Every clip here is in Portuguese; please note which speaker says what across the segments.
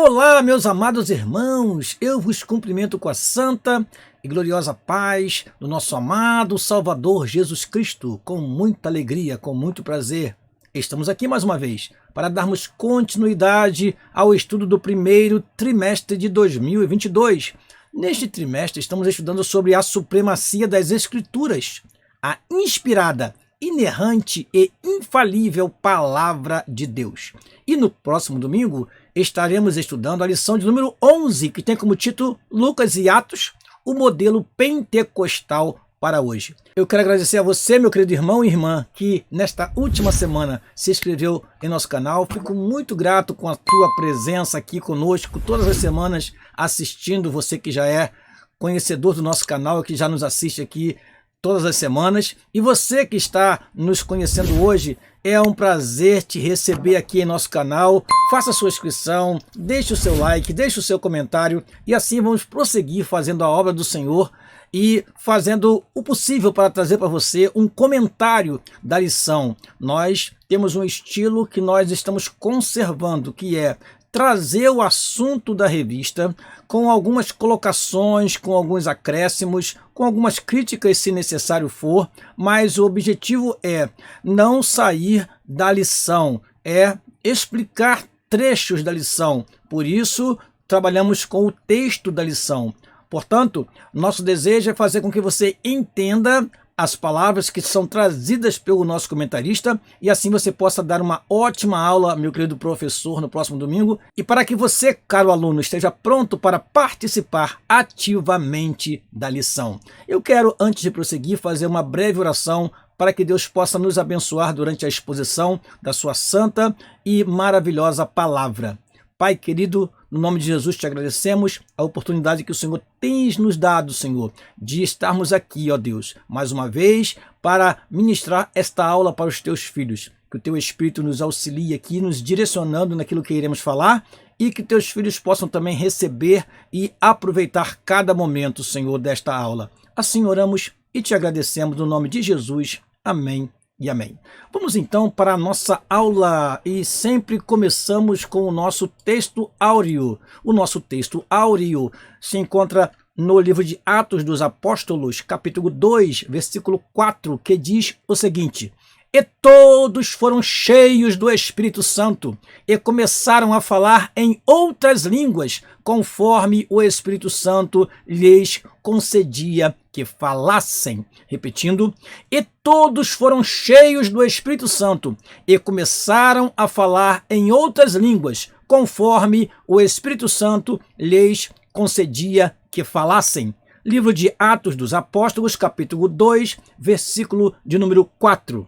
Speaker 1: Olá, meus amados irmãos, eu vos cumprimento com a santa e gloriosa paz do nosso amado Salvador Jesus Cristo, com muita alegria, com muito prazer. Estamos aqui mais uma vez para darmos continuidade ao estudo do primeiro trimestre de 2022. Neste trimestre estamos estudando sobre a supremacia das Escrituras, a inspirada, inerrante e infalível Palavra de Deus. E no próximo domingo estaremos estudando a lição de número 11, que tem como título Lucas e Atos, o modelo pentecostal para hoje. Eu quero agradecer a você, meu querido irmão e irmã, que nesta última semana se inscreveu em nosso canal. Fico muito grato com a tua presença aqui conosco, todas as semanas assistindo, você que já é conhecedor do nosso canal, que já nos assiste aqui todas as semanas. E você que está nos conhecendo hoje, é um prazer te receber aqui em nosso canal. Faça a sua inscrição, deixe o seu like, deixe o seu comentário e assim vamos prosseguir fazendo a obra do Senhor e fazendo o possível para trazer para você um comentário da lição. Nós temos um estilo que nós estamos conservando, que é trazer o assunto da revista com algumas colocações, com alguns acréscimos, com algumas críticas se necessário for, mas o objetivo é não sair da lição, é explicar trechos da lição. Por isso, trabalhamos com o texto da lição. Portanto, nosso desejo é fazer com que você entenda as palavras que são trazidas pelo nosso comentarista e assim você possa dar uma ótima aula, meu querido professor, no próximo domingo. E para que você, caro aluno, esteja pronto para participar ativamente da lição. Eu quero, antes de prosseguir, fazer uma breve oração para que Deus possa nos abençoar durante a exposição da sua santa e maravilhosa palavra. Pai querido, no nome de Jesus te agradecemos a oportunidade que o Senhor tens nos dado, Senhor, de estarmos aqui, ó Deus, mais uma vez para ministrar esta aula para os teus filhos. Que o teu Espírito nos auxilie aqui, nos direcionando naquilo que iremos falar e que teus filhos possam também receber e aproveitar cada momento, Senhor, desta aula. Assim oramos e te agradecemos no nome de Jesus. Amém. E amém. Vamos então para a nossa aula e sempre começamos com o nosso texto áureo. O nosso texto áureo se encontra no livro de Atos dos Apóstolos, capítulo 2, versículo 4, que diz o seguinte: E todos foram cheios do Espírito Santo e começaram a falar em outras línguas, conforme o Espírito Santo lhes concedia que falassem. Repetindo, e todos foram cheios do Espírito Santo e começaram a falar em outras línguas, conforme o Espírito Santo lhes concedia que falassem. Livro de Atos dos Apóstolos, capítulo 2, versículo de número 4.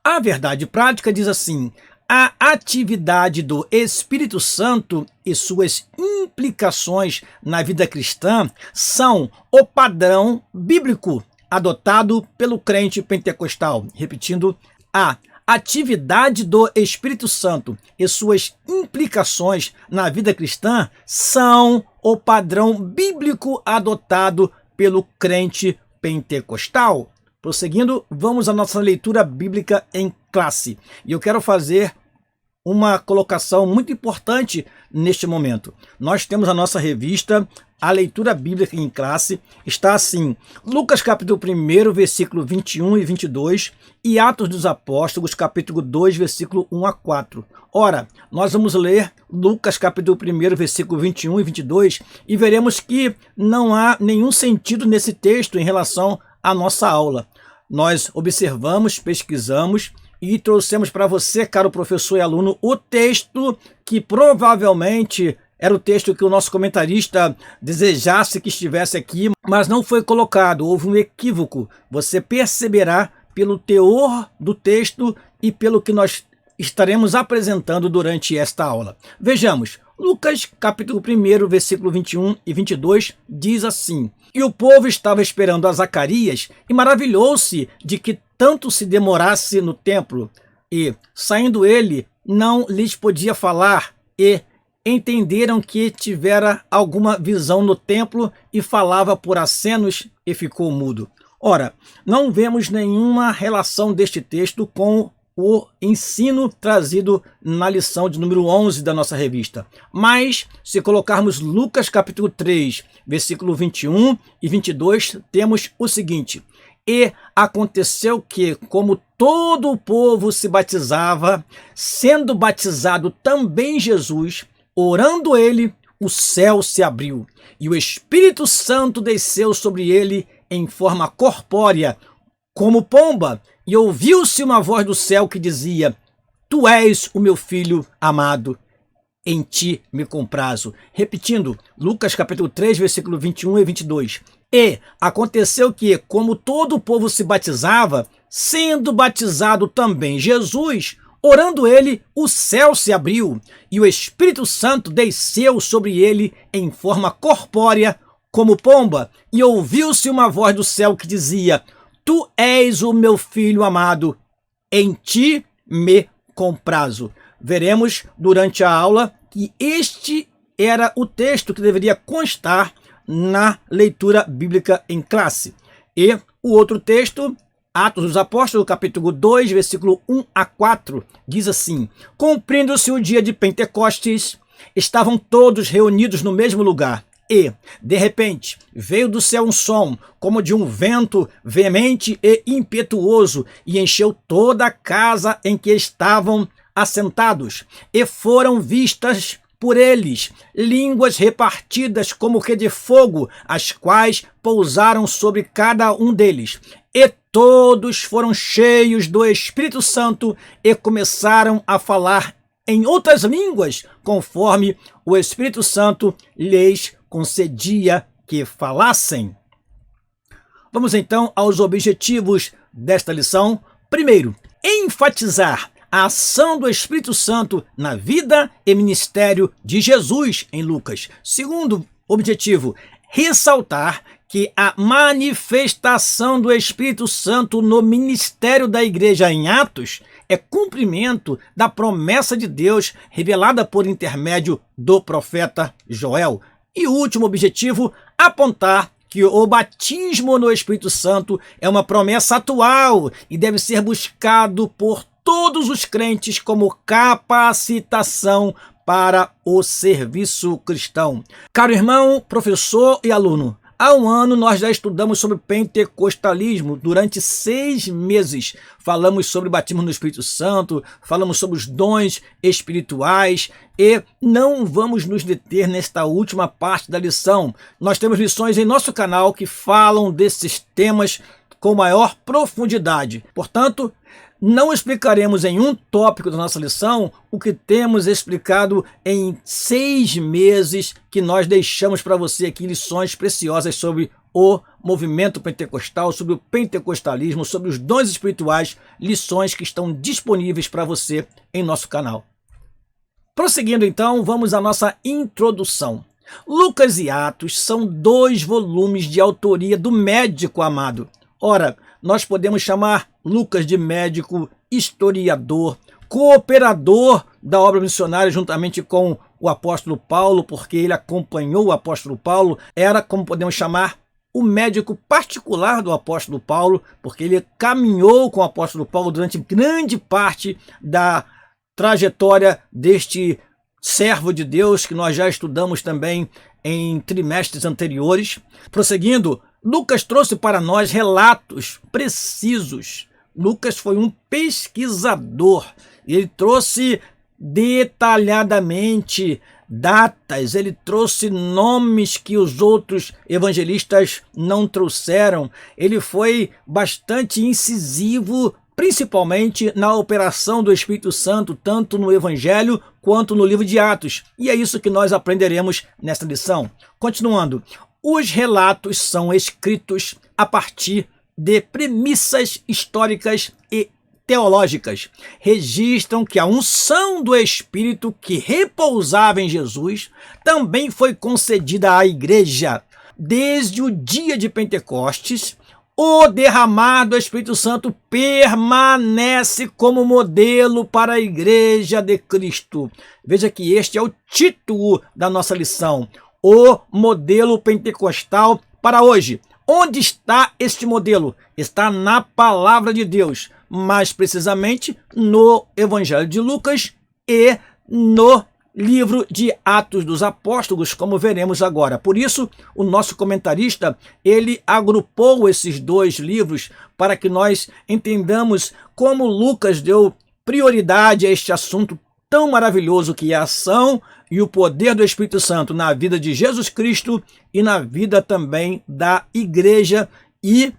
Speaker 1: A verdade prática diz assim: a atividade do Espírito Santo e suas implicações na vida cristã são o padrão bíblico adotado pelo crente pentecostal. Repetindo, a atividade do Espírito Santo e suas implicações na vida cristã são o padrão bíblico adotado pelo crente pentecostal. Prosseguindo, vamos à nossa leitura bíblica em classe. E eu quero fazer uma colocação muito importante neste momento. Nós temos a nossa revista, a leitura bíblica em classe, está assim: Lucas capítulo 1, versículo 21 e 22, e Atos dos Apóstolos, capítulo 2, versículo 1 a 4. Ora, nós vamos ler Lucas capítulo 1, versículo 21 e 22, e veremos que não há nenhum sentido nesse texto em relação à nossa aula. Nós observamos, pesquisamos e trouxemos para você, caro professor e aluno, o texto que provavelmente era o texto que o nosso comentarista desejasse que estivesse aqui, mas não foi colocado, houve um equívoco. Você perceberá pelo teor do texto e pelo que nós estaremos apresentando durante esta aula. Vejamos, Lucas capítulo 1, versículo 21 e 22 diz assim: E o povo estava esperando a Zacarias e maravilhou-se de que tanto se demorasse no templo. E, saindo ele, não lhes podia falar, e entenderam que tivera alguma visão no templo e falava por acenos e ficou mudo. Ora, não vemos nenhuma relação deste texto com o ensino trazido na lição de número 11 da nossa revista. Mas, se colocarmos Lucas capítulo 3, versículo 21 e 22, temos o seguinte: e aconteceu que, como todo o povo se batizava, sendo batizado também Jesus, orando ele, o céu se abriu, e o Espírito Santo desceu sobre ele em forma corpórea, como pomba, e ouviu-se uma voz do céu que dizia: Tu és o meu filho amado, em ti me comprazo. Repetindo, Lucas capítulo 3, versículo 21 e 22. E aconteceu que, como todo o povo se batizava, sendo batizado também Jesus, orando ele, o céu se abriu, e o Espírito Santo desceu sobre ele em forma corpórea, como pomba, e ouviu-se uma voz do céu que dizia: Tu és o meu filho amado, em ti me comprazo. Veremos durante a aula que este era o texto que deveria constar na leitura bíblica em classe. E o outro texto, Atos dos Apóstolos, capítulo 2, versículo 1 a 4, diz assim: Cumprindo-se o dia de Pentecostes, estavam todos reunidos no mesmo lugar. E, de repente, veio do céu um som, como de um vento veemente e impetuoso, e encheu toda a casa em que estavam assentados. E foram vistas por eles línguas repartidas como que de fogo, as quais pousaram sobre cada um deles. E todos foram cheios do Espírito Santo e começaram a falar em outras línguas, conforme o Espírito Santo lhes concedia que falassem. Vamos então aos objetivos desta lição. Primeiro, enfatizar a ação do Espírito Santo na vida e ministério de Jesus em Lucas. Segundo objetivo, ressaltar que a manifestação do Espírito Santo no ministério da igreja em Atos é cumprimento da promessa de Deus revelada por intermédio do profeta Joel. E o último objetivo, apontar que o batismo no Espírito Santo é uma promessa atual e deve ser buscado por todos os crentes como capacitação para o serviço cristão. Caro irmão, professor e aluno, há um ano nós já estudamos sobre pentecostalismo durante 6 meses. Falamos sobre batismo no Espírito Santo, falamos sobre os dons espirituais e não vamos nos deter nesta última parte da lição. Nós temos lições em nosso canal que falam desses temas com maior profundidade. Portanto, não explicaremos em um tópico da nossa lição o que temos explicado em 6 meses que nós deixamos para você aqui lições preciosas sobre o movimento pentecostal, sobre o pentecostalismo, sobre os dons espirituais, lições que estão disponíveis para você em nosso canal. Prosseguindo então, vamos à nossa introdução. Lucas e Atos são 2 volumes de autoria do médico amado. Ora, nós podemos chamar Lucas de médico, historiador, cooperador da obra missionária juntamente com o apóstolo Paulo, porque ele acompanhou o apóstolo Paulo, era, como podemos chamar, o médico particular do apóstolo Paulo, porque ele caminhou com o apóstolo Paulo durante grande parte da trajetória deste servo de Deus, que nós já estudamos também em trimestres anteriores. Prosseguindo, Lucas trouxe para nós relatos precisos. Lucas foi um pesquisador. Ele trouxe detalhadamente datas, ele trouxe nomes que os outros evangelistas não trouxeram. Ele foi bastante incisivo, principalmente na operação do Espírito Santo, tanto no Evangelho quanto no livro de Atos. E é isso que nós aprenderemos nesta lição. Continuando, os relatos são escritos a partir de premissas históricas e teológicas. Registram que a unção do Espírito que repousava em Jesus também foi concedida à igreja. Desde o dia de Pentecostes, o derramar do Espírito Santo permanece como modelo para a igreja de Cristo. Veja que este é o título da nossa lição. O modelo pentecostal para hoje. Onde está este modelo? Está na palavra de Deus. mais precisamente no Evangelho de Lucas e no livro de Atos dos Apóstolos, como veremos agora. Por isso, o nosso comentarista, ele agrupou esses dois livros para que nós entendamos como Lucas deu prioridade a este assunto tão maravilhoso que é a ação e o poder do Espírito Santo na vida de Jesus Cristo e na vida também da igreja. E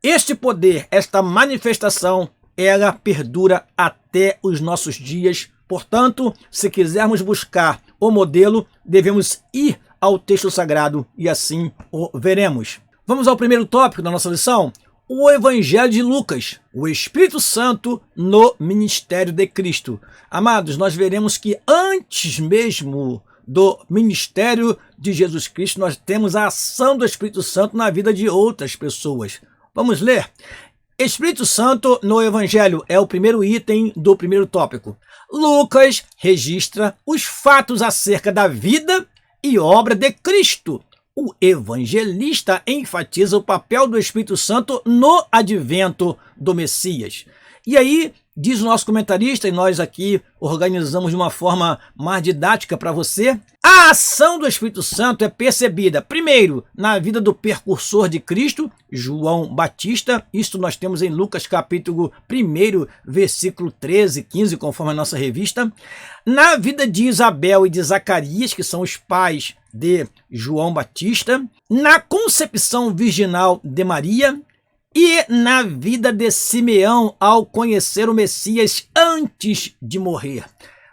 Speaker 1: este poder, esta manifestação, ela perdura até os nossos dias. Portanto, se quisermos buscar o modelo, devemos ir ao texto sagrado e assim o veremos. Vamos ao primeiro tópico da nossa lição: o Evangelho de Lucas, o Espírito Santo no ministério de Cristo. Amados, nós veremos que antes mesmo do ministério de Jesus Cristo, nós temos a ação do Espírito Santo na vida de outras pessoas. Vamos ler? Espírito Santo no Evangelho é o primeiro item do primeiro tópico. Lucas registra os fatos acerca da vida e obra de Cristo. O evangelista enfatiza o papel do Espírito Santo no advento do Messias. E aí, diz o nosso comentarista, e nós aqui organizamos de uma forma mais didática para você, a ação do Espírito Santo é percebida, primeiro, na vida do precursor de Cristo, João Batista. Isto nós temos em Lucas capítulo 1, versículo 13, 15, conforme a nossa revista. Na vida de Isabel e de Zacarias, que são os pais de João Batista. Na concepção virginal de Maria. E na vida de Simeão ao conhecer o Messias antes de morrer.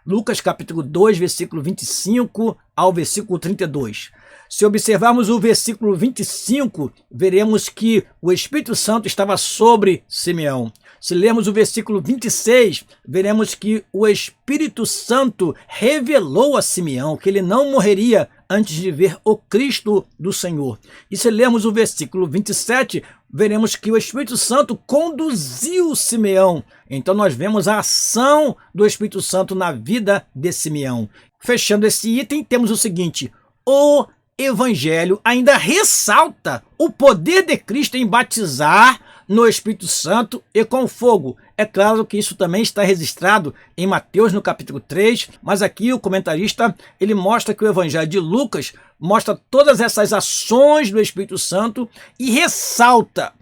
Speaker 1: Lucas capítulo 2, versículo 25 ao versículo 32. Se observarmos o versículo 25, veremos que o Espírito Santo estava sobre Simeão. Se lermos o versículo 26, veremos que o Espírito Santo revelou a Simeão que ele não morreria antes de ver o Cristo do Senhor. E se lermos o versículo 27, veremos que o Espírito Santo conduziu Simeão. Então nós vemos a ação do Espírito Santo na vida de Simeão. Fechando esse item, temos o seguinte: o Evangelho ainda ressalta o poder de Cristo em batizar no Espírito Santo e com fogo. É claro que isso também está registrado em Mateus no capítulo 3, mas aqui o comentarista ele mostra que o Evangelho de Lucas mostra todas essas ações do Espírito Santo e ressalta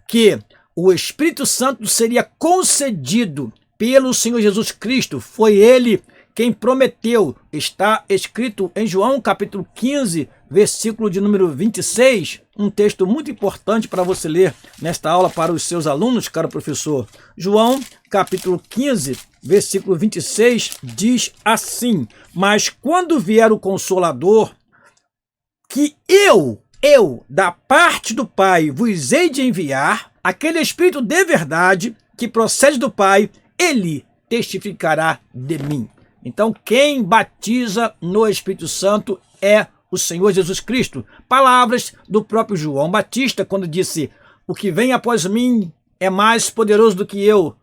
Speaker 1: que o Espírito Santo seria concedido pelo Senhor Jesus Cristo. Foi ele quem prometeu. Está escrito em João capítulo 15, versículo de número 26, um texto muito importante para você ler nesta aula para os seus alunos, caro professor. João capítulo 15, versículo 26 diz assim: mas quando vier o Consolador, que eu, da parte do Pai, vos hei de enviar, aquele Espírito de verdade que procede do Pai, ele testificará de mim. Então, quem batiza no Espírito Santo é o Senhor Jesus Cristo. Palavras do próprio João Batista, quando disse: o que vem após mim é mais poderoso do que eu,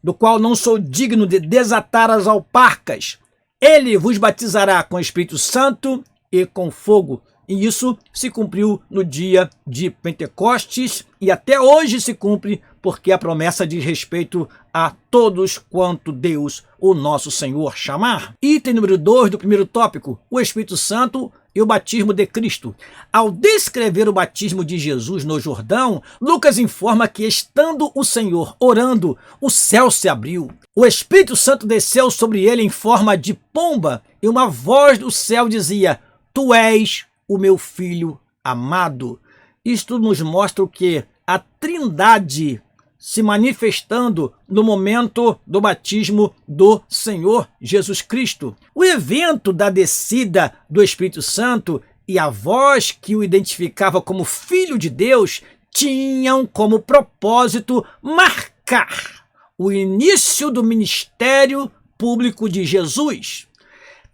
Speaker 1: do qual não sou digno de desatar as alparcas. Ele vos batizará com o Espírito Santo e com fogo. E isso se cumpriu no dia de Pentecostes e até hoje se cumpre, porque a promessa diz respeito a todos quanto Deus, o nosso Senhor, chamar. Item número 2 do primeiro tópico: o Espírito Santo e o batismo de Cristo. Ao descrever o batismo de Jesus no Jordão, Lucas informa que, estando o Senhor orando, o céu se abriu. O Espírito Santo desceu sobre ele em forma de pomba e uma voz do céu dizia: tu és o meu filho amado. Isto nos mostra o que? A Trindade se manifestando no momento do batismo do Senhor Jesus Cristo. O evento da descida do Espírito Santo e a voz que o identificava como Filho de Deus tinham como propósito marcar o início do ministério público de Jesus.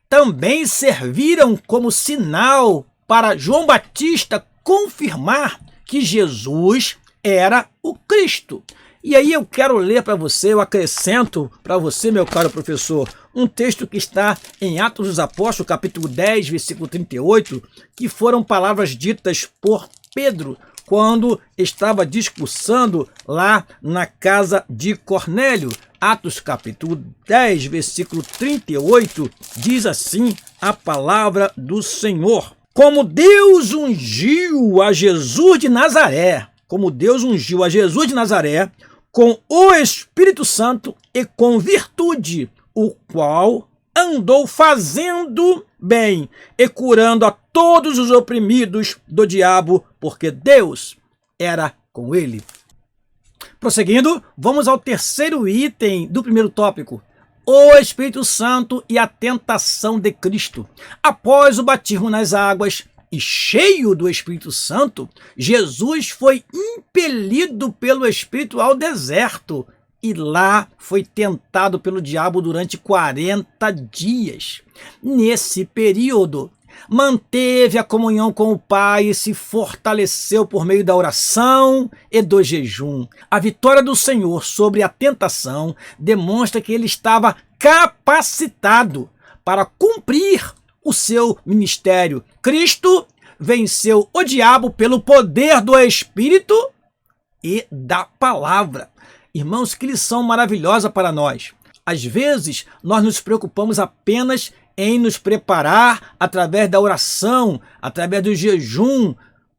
Speaker 1: Também serviram como sinal para João Batista confirmar que Jesus era o Cristo. E aí eu quero ler para você, eu acrescento para você, meu caro professor, um texto que está em Atos dos Apóstolos, capítulo 10, versículo 38, que foram palavras ditas por Pedro, quando estava discursando lá na casa de Cornélio. Atos capítulo 10, versículo 38, diz assim a palavra do Senhor. Como Deus ungiu a Jesus de Nazaré, como Deus ungiu a Jesus de Nazaré, com o Espírito Santo e com virtude, o qual andou fazendo bem e curando a todos os oprimidos do diabo, porque Deus era com ele. Prosseguindo, vamos ao terceiro item do primeiro tópico, o Espírito Santo e a tentação de Cristo. Após o batismo nas águas e cheio do Espírito Santo, Jesus foi impelido pelo Espírito ao deserto e lá foi tentado pelo diabo durante 40 dias. Nesse período, manteve a comunhão com o Pai e se fortaleceu por meio da oração e do jejum. A vitória do Senhor sobre a tentação demonstra que ele estava capacitado para cumprir o seu ministério. Cristo venceu o diabo pelo poder do Espírito e da palavra. Irmãos, que lição maravilhosa para nós. Às vezes, nós nos preocupamos apenas em nos preparar através da oração, através do jejum,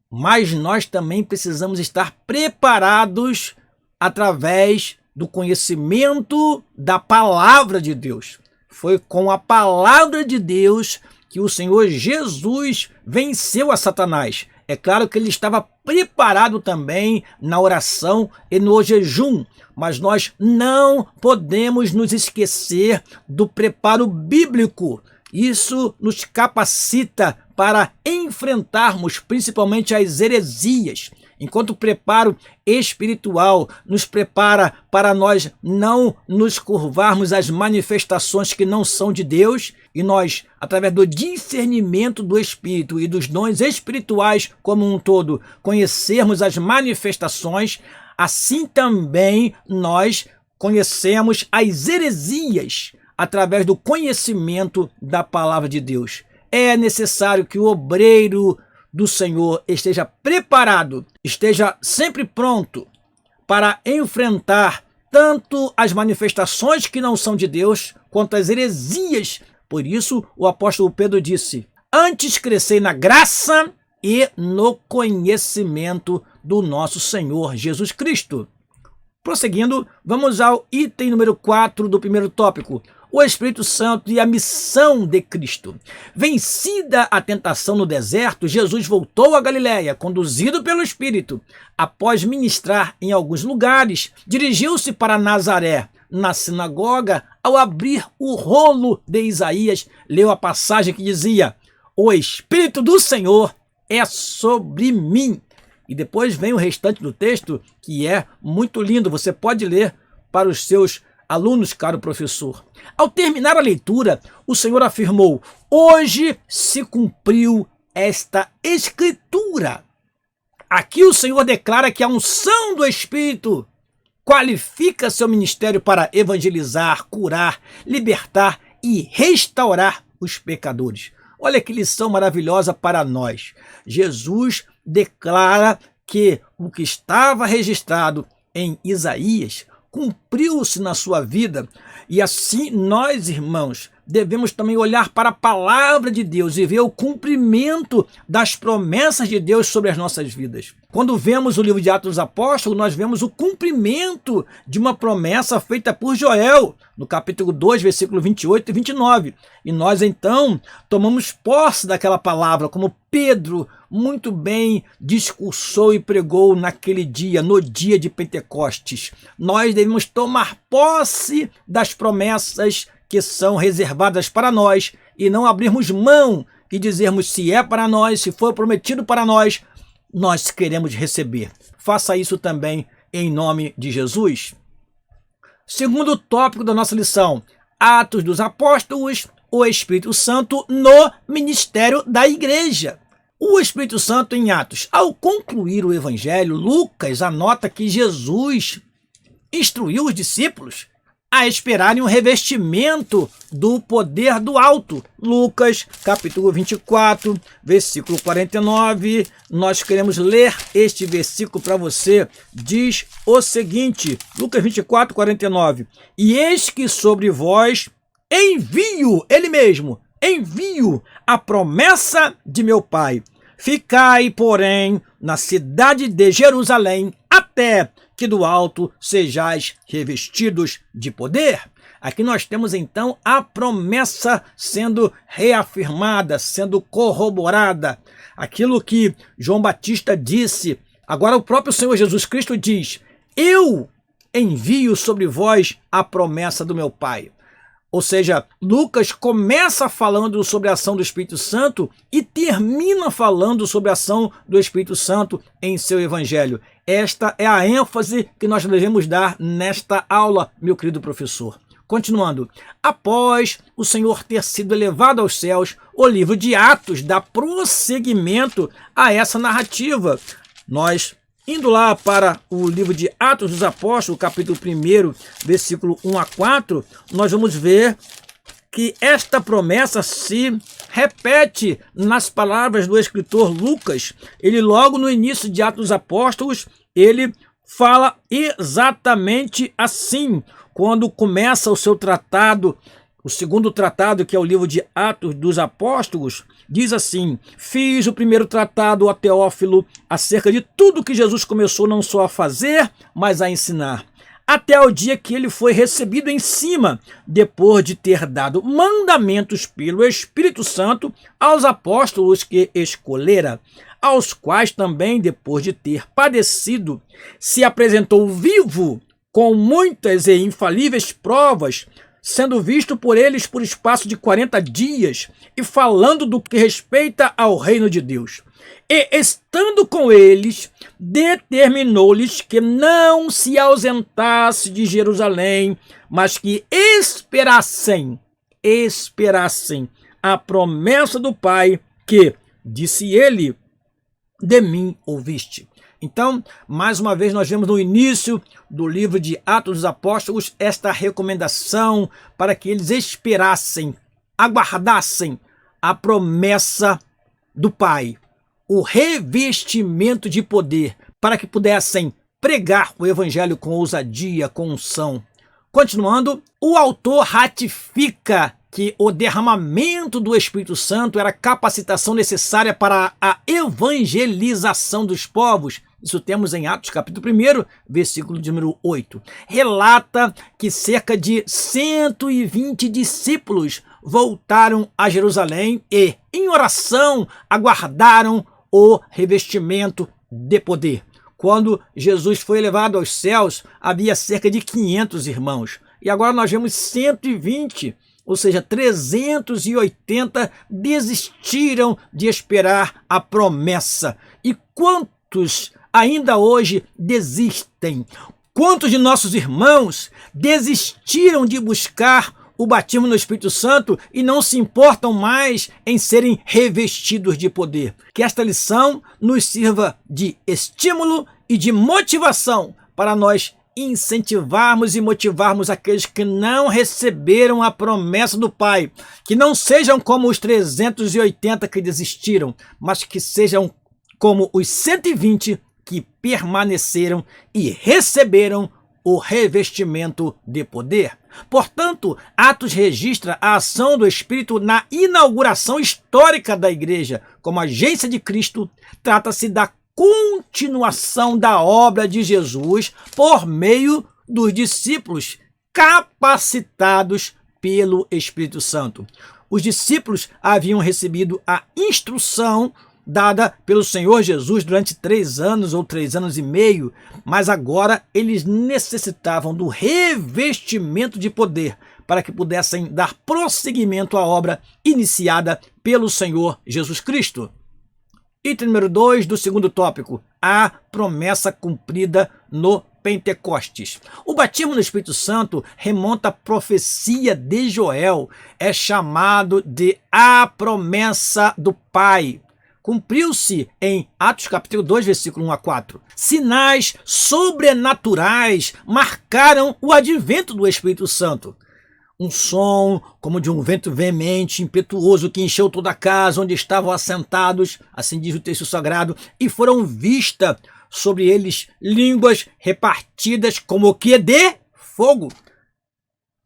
Speaker 1: mas nós também precisamos estar preparados através do conhecimento da palavra de Deus. Foi com a palavra de Deus que o Senhor Jesus venceu a Satanás. É claro que ele estava preparado também na oração e no jejum, mas nós não podemos nos esquecer do preparo bíblico. Isso nos capacita para enfrentarmos principalmente as heresias, enquanto o preparo espiritual nos prepara para nós não nos curvarmos às manifestações que não são de Deus, e nós, através do discernimento do Espírito e dos dons espirituais como um todo, conhecermos as manifestações, assim também nós conhecemos as heresias através do conhecimento da palavra de Deus. É necessário que o obreiro do Senhor esteja preparado, esteja sempre pronto para enfrentar tanto as manifestações que não são de Deus, quanto as heresias. Por isso, o apóstolo Pedro disse: antes crescei na graça e no conhecimento do nosso Senhor Jesus Cristo. Prosseguindo, vamos ao item número 4 do primeiro tópico, o Espírito Santo e a missão de Cristo. Vencida a tentação no deserto, Jesus voltou a Galiléia, conduzido pelo Espírito. Após ministrar em alguns lugares, dirigiu-se para Nazaré. Na sinagoga, ao abrir o rolo de Isaías, leu a passagem que dizia: o Espírito do Senhor é sobre mim. E depois vem o restante do texto, que é muito lindo. Você pode ler para os seus alunos, caro professor. Ao terminar a leitura, o Senhor afirmou: hoje se cumpriu esta escritura. Aqui o Senhor declara que a unção do Espírito qualifica seu ministério para evangelizar, curar, libertar e restaurar os pecadores. Olha que lição maravilhosa para nós. Jesus declara que o que estava registrado em Isaías cumpriu-se na sua vida, e assim nós, irmãos, devemos também olhar para a palavra de Deus e ver o cumprimento das promessas de Deus sobre as nossas vidas. Quando vemos o livro de Atos dos Apóstolos, nós vemos o cumprimento de uma promessa feita por Joel, no capítulo 2, versículo 28 e 29. E nós, então, tomamos posse daquela palavra, como Pedro muito bem discursou e pregou naquele dia, no dia de Pentecostes. Nós devemos tomar posse das promessas que são reservadas para nós e não abrirmos mão e dizermos: se é para nós, se for prometido para nós, nós queremos receber. Faça isso também em nome de Jesus. Segundo tópico da nossa lição, Atos dos Apóstolos, o Espírito Santo no ministério da igreja. O Espírito Santo em Atos. Ao concluir o evangelho, Lucas anota que Jesus instruiu os discípulos a esperarem um revestimento do poder do alto. Lucas, capítulo 24, versículo 49. Nós queremos ler este versículo para você. Diz o seguinte, Lucas 24, 49. E eis que sobre vós envio, ele mesmo, envio a promessa de meu Pai. Ficai, porém, na cidade de Jerusalém, até que do alto sejais revestidos de poder. Aqui nós temos então a promessa sendo reafirmada, sendo corroborada. Aquilo que João Batista disse, agora o próprio Senhor Jesus Cristo diz: eu envio sobre vós a promessa do meu Pai. Ou seja, Lucas começa falando sobre a ação do Espírito Santo e termina falando sobre a ação do Espírito Santo em seu Evangelho. Esta é a ênfase que nós devemos dar nesta aula, meu querido professor. Continuando, após o Senhor ter sido elevado aos céus, o livro de Atos dá prosseguimento a essa narrativa. Nós, indo lá para o livro de Atos dos Apóstolos, capítulo 1, versículo 1 a 4, nós vamos ver que esta promessa se repete nas palavras do escritor Lucas. Ele logo no início de Atos dos Apóstolos, ele fala exatamente assim, quando começa o seu tratado, o segundo tratado, que é o livro de Atos dos Apóstolos, diz assim: fiz o primeiro tratado a Teófilo acerca de tudo que Jesus começou não só a fazer, mas a ensinar, até o dia que ele foi recebido em cima, depois de ter dado mandamentos pelo Espírito Santo aos apóstolos que escolhera, aos quais também, depois de ter padecido, se apresentou vivo com muitas e infalíveis provas, sendo visto por eles por espaço de 40 dias, e falando do que respeita ao reino de Deus. E, estando com eles, determinou-lhes que não se ausentasse de Jerusalém, mas que esperassem a promessa do Pai, que, disse ele, de mim ouviste. Então, mais uma vez, nós vemos no início do livro de Atos dos Apóstolos esta recomendação para que eles esperassem, aguardassem a promessa do Pai, o revestimento de poder, para que pudessem pregar o Evangelho com ousadia, com unção. Continuando, o autor ratifica que o derramamento do Espírito Santo era a capacitação necessária para a evangelização dos povos. Isso temos em Atos capítulo 1, versículo de número 8. Relata que cerca de 120 discípulos voltaram a Jerusalém e, em oração, aguardaram o revestimento de poder. Quando Jesus foi elevado aos céus, havia cerca de 500 irmãos. E agora nós vemos 120, ou seja, 380 desistiram de esperar a promessa. E quantos ainda hoje desistem? Quantos de nossos irmãos desistiram de buscar o batismo no Espírito Santo e não se importam mais em serem revestidos de poder? Que esta lição nos sirva de estímulo e de motivação para nós incentivarmos e motivarmos aqueles que não receberam a promessa do Pai, que não sejam como os 380 que desistiram, mas que sejam como os 120 que permaneceram e receberam o revestimento de poder. Portanto, Atos registra a ação do Espírito na inauguração histórica da igreja. Como agência de Cristo, trata-se da continuação da obra de Jesus por meio dos discípulos capacitados pelo Espírito Santo. Os discípulos haviam recebido a instrução dada pelo Senhor Jesus durante 3 anos ou 3 anos e meio, mas agora eles necessitavam do revestimento de poder para que pudessem dar prosseguimento à obra iniciada pelo Senhor Jesus Cristo. Item número 2 do segundo tópico, a promessa cumprida no Pentecostes. O batismo no Espírito Santo remonta à profecia de Joel, é chamado de a promessa do Pai. cumpriu-se em Atos capítulo 2, versículo 1 a 4. Sinais sobrenaturais marcaram o advento do Espírito Santo. Um som como de um vento veemente, impetuoso, que encheu toda a casa onde estavam assentados, assim diz o texto sagrado, e foram vistas sobre eles línguas repartidas como o que de fogo.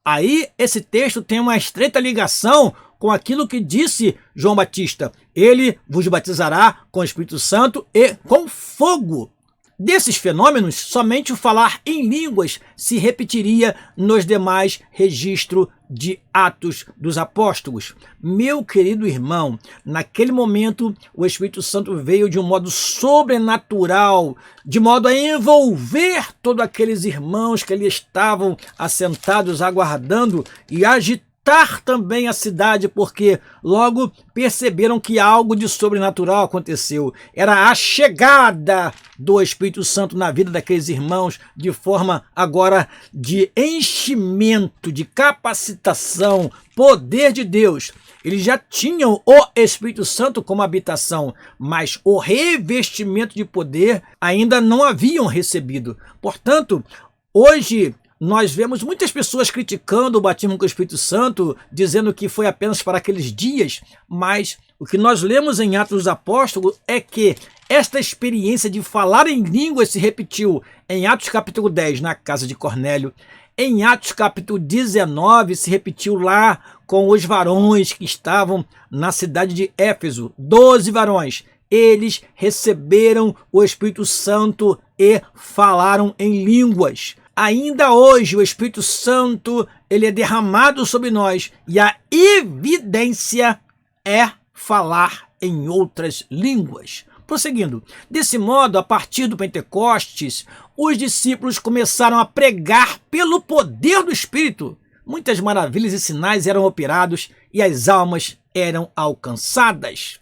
Speaker 1: Aí esse texto tem uma estreita ligação com aquilo que disse João Batista. Ele vos batizará com o Espírito Santo e com fogo. Desses fenômenos, somente o falar em línguas se repetiria nos demais registros de Atos dos Apóstolos. Meu querido irmão, naquele momento o Espírito Santo veio de um modo sobrenatural, de modo a envolver todos aqueles irmãos que ali estavam assentados, aguardando e agitando também a cidade, porque logo perceberam que algo de sobrenatural aconteceu. Era a chegada do Espírito Santo na vida daqueles irmãos, de forma agora de enchimento, de capacitação, poder de Deus. Eles já tinham o Espírito Santo como habitação, mas o revestimento de poder ainda não haviam recebido. Portanto, hoje nós vemos muitas pessoas criticando o batismo com o Espírito Santo, dizendo que foi apenas para aqueles dias, mas o que nós lemos em Atos dos Apóstolos é que esta experiência de falar em línguas se repetiu em Atos capítulo 10, na casa de Cornélio. Em Atos capítulo 19 se repetiu lá com os varões que estavam na cidade de Éfeso, 12 varões. Eles receberam o Espírito Santo e falaram em línguas. Ainda hoje o Espírito Santo ele é derramado sobre nós e a evidência é falar em outras línguas. Prosseguindo, desse modo, a partir do Pentecostes, os discípulos começaram a pregar pelo poder do Espírito. Muitas maravilhas e sinais eram operados e as almas eram alcançadas.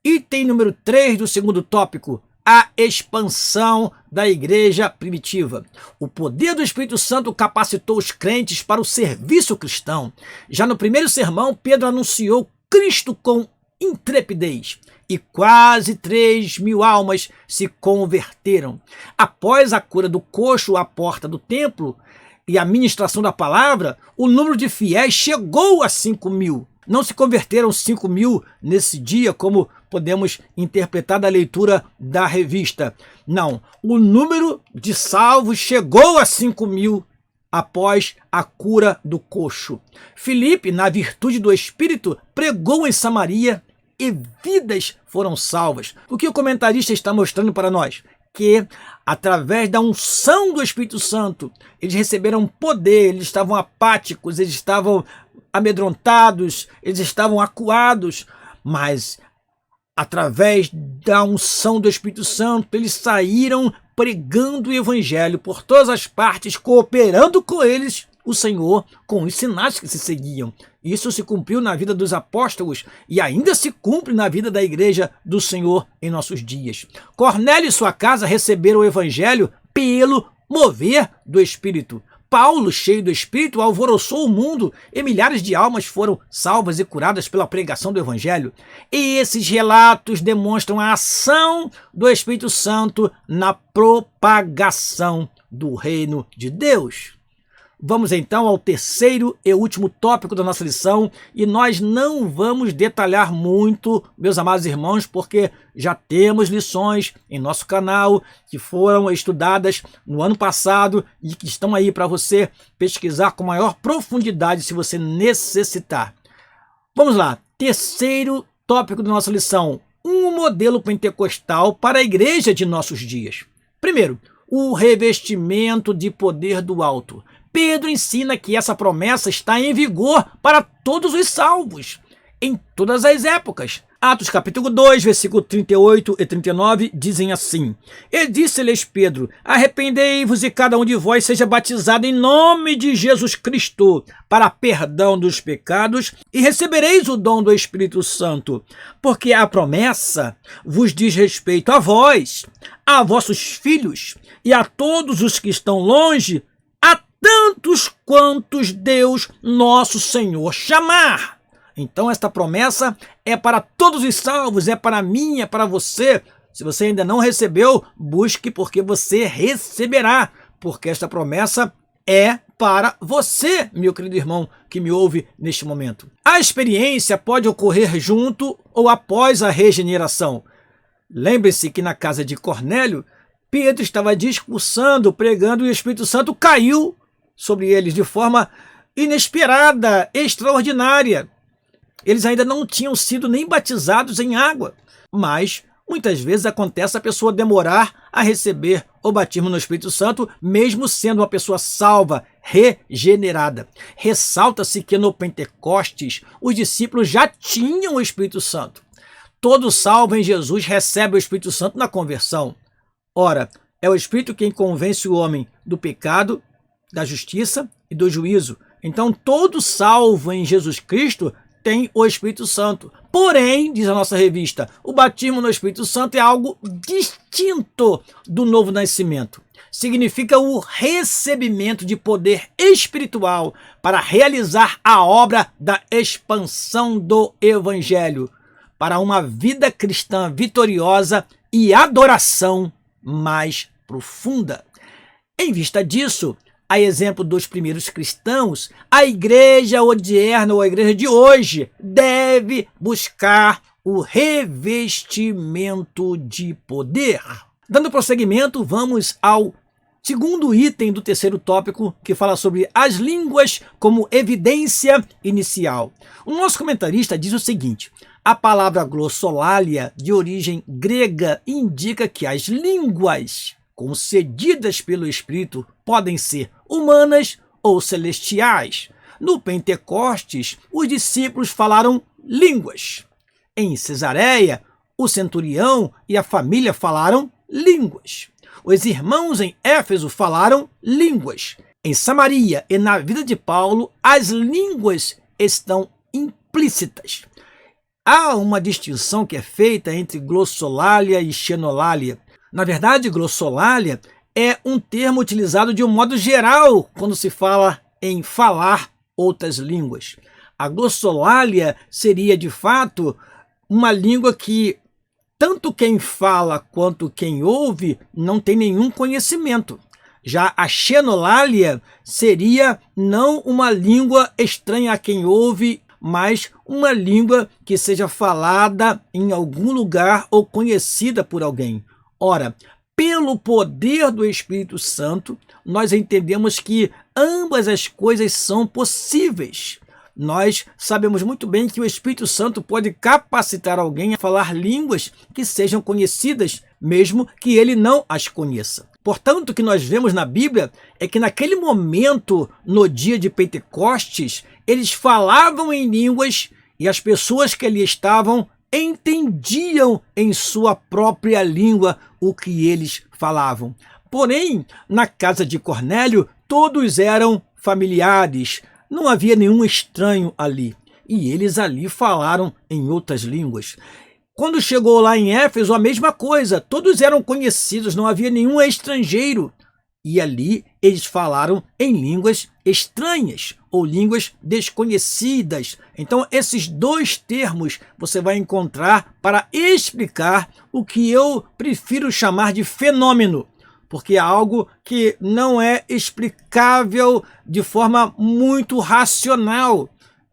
Speaker 1: Item número 3 do segundo tópico, a expansão da igreja primitiva. O poder do Espírito Santo capacitou os crentes para o serviço cristão. Já no primeiro sermão, Pedro anunciou Cristo com intrepidez e quase 3.000 almas se converteram. Após a cura do coxo à porta do templo e a ministração da palavra, o número de fiéis chegou a 5.000. Não se converteram 5.000 nesse dia, como podemos interpretar da leitura da revista. Não, o número de salvos chegou a 5.000 após a cura do coxo. Filipe, na virtude do Espírito, pregou em Samaria e vidas foram salvas. O que o comentarista está mostrando para nós? Que, através da unção do Espírito Santo, eles receberam poder, eles estavam apáticos, eles estavam amedrontados, eles estavam acuados, mas através da unção do Espírito Santo, eles saíram pregando o Evangelho por todas as partes, cooperando com eles, o Senhor, com os sinais que se seguiam. Isso se cumpriu na vida dos apóstolos e ainda se cumpre na vida da igreja do Senhor em nossos dias. Cornélio e sua casa receberam o Evangelho pelo mover do Espírito. Paulo, cheio do Espírito, alvoroçou o mundo e milhares de almas foram salvas e curadas pela pregação do Evangelho. E esses relatos demonstram a ação do Espírito Santo na propagação do reino de Deus. Vamos então ao terceiro e último tópico da nossa lição, e nós não vamos detalhar muito, meus amados irmãos, porque já temos lições em nosso canal que foram estudadas no ano passado e que estão aí para você pesquisar com maior profundidade se você necessitar. Vamos lá, terceiro tópico da nossa lição, um modelo pentecostal para a igreja de nossos dias. Primeiro, o revestimento de poder do alto. Pedro ensina que essa promessa está em vigor para todos os salvos, em todas as épocas. Atos capítulo 2, versículo 38 e 39 dizem assim: E disse-lhes Pedro: Arrependei-vos e cada um de vós seja batizado em nome de Jesus Cristo para perdão dos pecados e recebereis o dom do Espírito Santo, porque a promessa vos diz respeito a vós, a vossos filhos e a todos os que estão longe, a tantos quantos Deus nosso Senhor chamar. Então esta promessa é para todos os salvos, é para mim, é para você. Se você ainda não recebeu, busque, porque você receberá, porque esta promessa é para você, meu querido irmão que me ouve neste momento. A experiência pode ocorrer junto ou após a regeneração. Lembre-se que na casa de Cornélio, Pedro estava discursando, pregando, e o Espírito Santo caiu sobre eles de forma inesperada, extraordinária. Eles ainda não tinham sido nem batizados em água, mas muitas vezes acontece a pessoa demorar a receber o batismo no Espírito Santo, mesmo sendo uma pessoa salva, regenerada. Ressalta-se que no Pentecostes os discípulos já tinham o Espírito Santo. Todo salvo em Jesus recebe o Espírito Santo na conversão. Ora, é o Espírito quem convence o homem do pecado, da justiça e do juízo. Então, todo salvo em Jesus Cristo tem o Espírito Santo. Porém, diz a nossa revista, o batismo no Espírito Santo é algo distinto do novo nascimento. Significa o recebimento de poder espiritual para realizar a obra da expansão do Evangelho, para uma vida cristã vitoriosa e adoração mais profunda. Em vista disso, a exemplo dos primeiros cristãos, a igreja odierna ou a igreja de hoje deve buscar o revestimento de poder. Dando prosseguimento, vamos ao segundo item do terceiro tópico, que fala sobre as línguas como evidência inicial. O nosso comentarista diz o seguinte: a palavra glossolalia, de origem grega, indica que as línguas concedidas pelo Espírito podem ser humanas ou celestiais. No Pentecostes, os discípulos falaram línguas. Em Cesareia, o centurião e a família falaram línguas. Os irmãos em Éfeso falaram línguas. Em Samaria e na vida de Paulo, as línguas estão implícitas. Há uma distinção que é feita entre glossolalia e xenolalia. Na verdade, glossolalia é um termo utilizado de um modo geral quando se fala em falar outras línguas. A glossolalia seria, de fato, uma língua que tanto quem fala quanto quem ouve não tem nenhum conhecimento. Já a xenolalia seria não uma língua estranha a quem ouve, mas uma língua que seja falada em algum lugar ou conhecida por alguém. Ora, pelo poder do Espírito Santo, nós entendemos que ambas as coisas são possíveis. Nós sabemos muito bem que o Espírito Santo pode capacitar alguém a falar línguas que sejam conhecidas, mesmo que ele não as conheça. Portanto, o que nós vemos na Bíblia é que naquele momento, no dia de Pentecostes, eles falavam em línguas e as pessoas que ali estavam entendiam em sua própria língua o que eles falavam. Porém, na casa de Cornélio, todos eram familiares, não havia nenhum estranho ali, e eles ali falaram em outras línguas. Quando chegou lá em Éfeso, a mesma coisa, todos eram conhecidos, não havia nenhum estrangeiro, e ali eles falaram em línguas estranhas ou línguas desconhecidas. Então, esses dois termos você vai encontrar para explicar o que eu prefiro chamar de fenômeno, porque é algo que não é explicável de forma muito racional.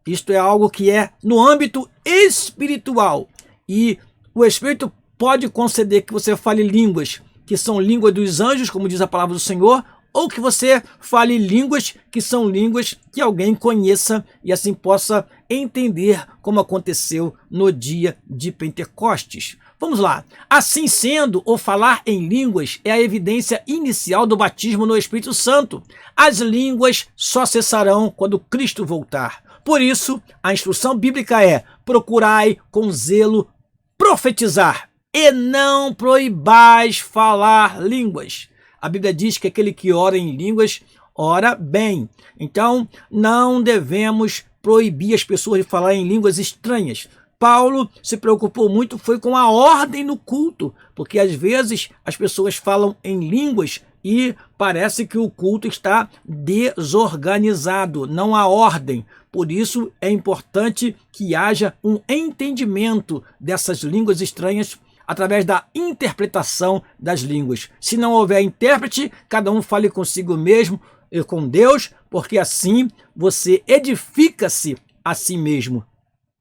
Speaker 1: Isto é algo que é no âmbito espiritual. E o Espírito pode conceder que você fale línguas que são línguas dos anjos, como diz a palavra do Senhor, ou que você fale línguas que são línguas que alguém conheça e assim possa entender como aconteceu no dia de Pentecostes. Vamos lá. Assim sendo, o falar em línguas é a evidência inicial do batismo no Espírito Santo. As línguas só cessarão quando Cristo voltar. Por isso, a instrução bíblica é: procurai com zelo profetizar e não proibais falar línguas. A Bíblia diz que aquele que ora em línguas, ora bem. Então, não devemos proibir as pessoas de falar em línguas estranhas. Paulo se preocupou muito foi com a ordem no culto, porque às vezes as pessoas falam em línguas e parece que o culto está desorganizado, não há ordem. Por isso é importante que haja um entendimento dessas línguas estranhas através da interpretação das línguas. Se não houver intérprete, cada um fale consigo mesmo e com Deus, porque assim você edifica-se a si mesmo.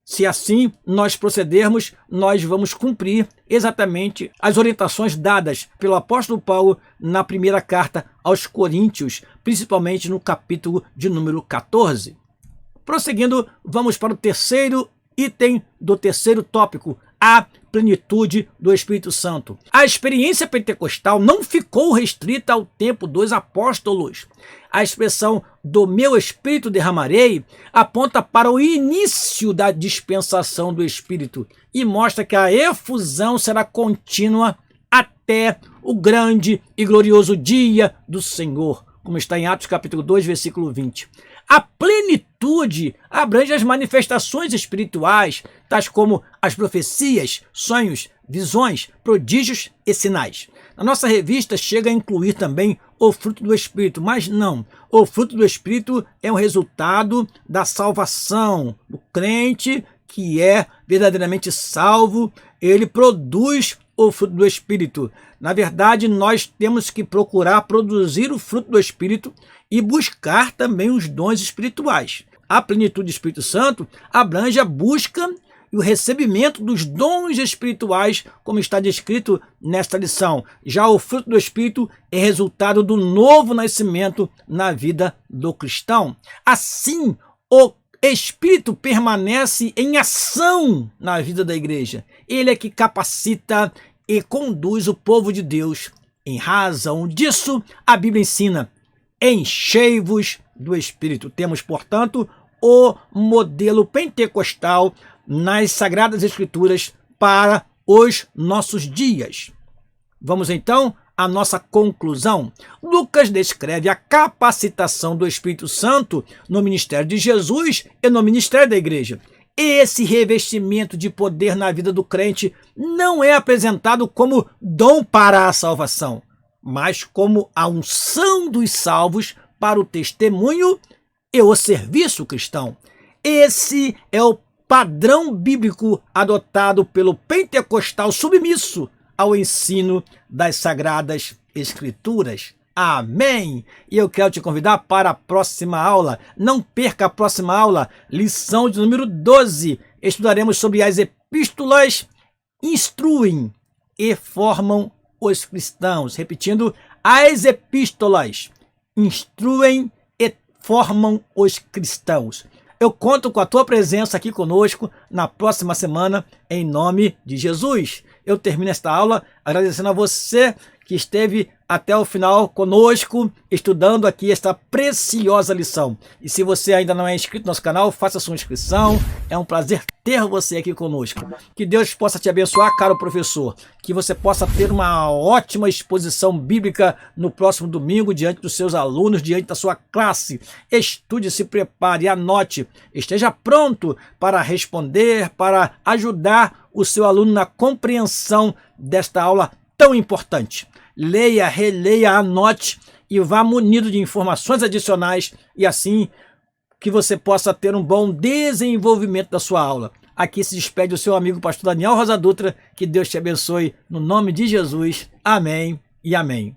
Speaker 1: Se assim nós procedermos, nós vamos cumprir exatamente as orientações dadas pelo apóstolo Paulo na primeira carta aos Coríntios, principalmente no capítulo de número 14. Prosseguindo, vamos para o terceiro item do terceiro tópico, a plenitude do Espírito Santo. A experiência pentecostal não ficou restrita ao tempo dos apóstolos. A expressão "do meu Espírito derramarei" aponta para o início da dispensação do Espírito e mostra que a efusão será contínua até o grande e glorioso dia do Senhor, como está em Atos capítulo 2, versículo 20. A plenitude abrange as manifestações espirituais, tais como as profecias, sonhos, visões, prodígios e sinais. Na nossa revista chega a incluir também o fruto do Espírito, mas não. O fruto do Espírito é um resultado da salvação. O crente que é verdadeiramente salvo, ele produz o fruto do Espírito. Na verdade, nós temos que procurar produzir o fruto do Espírito e buscar também os dons espirituais. A plenitude do Espírito Santo abrange a busca e o recebimento dos dons espirituais, como está descrito nesta lição. Já o fruto do Espírito é resultado do novo nascimento na vida do cristão. Assim, o Espírito permanece em ação na vida da igreja. Ele é que capacita e conduz o povo de Deus. Em razão disso, a Bíblia ensina: enchei-vos do Espírito. Temos, portanto, o modelo pentecostal nas Sagradas Escrituras para os nossos dias. Vamos então à nossa conclusão. Lucas descreve a capacitação do Espírito Santo no ministério de Jesus e no ministério da igreja. Esse revestimento de poder na vida do crente não é apresentado como dom para a salvação, mas como a unção dos salvos para o testemunho e o serviço cristão. Esse é o padrão bíblico adotado pelo pentecostal submisso ao ensino das Sagradas Escrituras. Amém! E eu quero te convidar para a próxima aula. Não perca a próxima aula, lição de número 12. Estudaremos sobre as epístolas instruem e formam os cristãos. Repetindo, as epístolas instruem e formam os cristãos. Eu conto com a tua presença aqui conosco na próxima semana, em nome de Jesus. Eu termino esta aula agradecendo a você que esteve até o final conosco, estudando aqui esta preciosa lição. E se você ainda não é inscrito no nosso canal, faça sua inscrição. É um prazer ter você aqui conosco. Que Deus possa te abençoar, caro professor. Que você possa ter uma ótima exposição bíblica no próximo domingo, diante dos seus alunos, diante da sua classe. Estude, se prepare, anote. Esteja pronto para responder, para ajudar o seu aluno na compreensão desta aula tão importante. Leia, releia, anote e vá munido de informações adicionais e assim que você possa ter um bom desenvolvimento da sua aula. Aqui se despede o seu amigo pastor Daniel Rosa Dutra. Que Deus te abençoe no nome de Jesus. Amém e amém.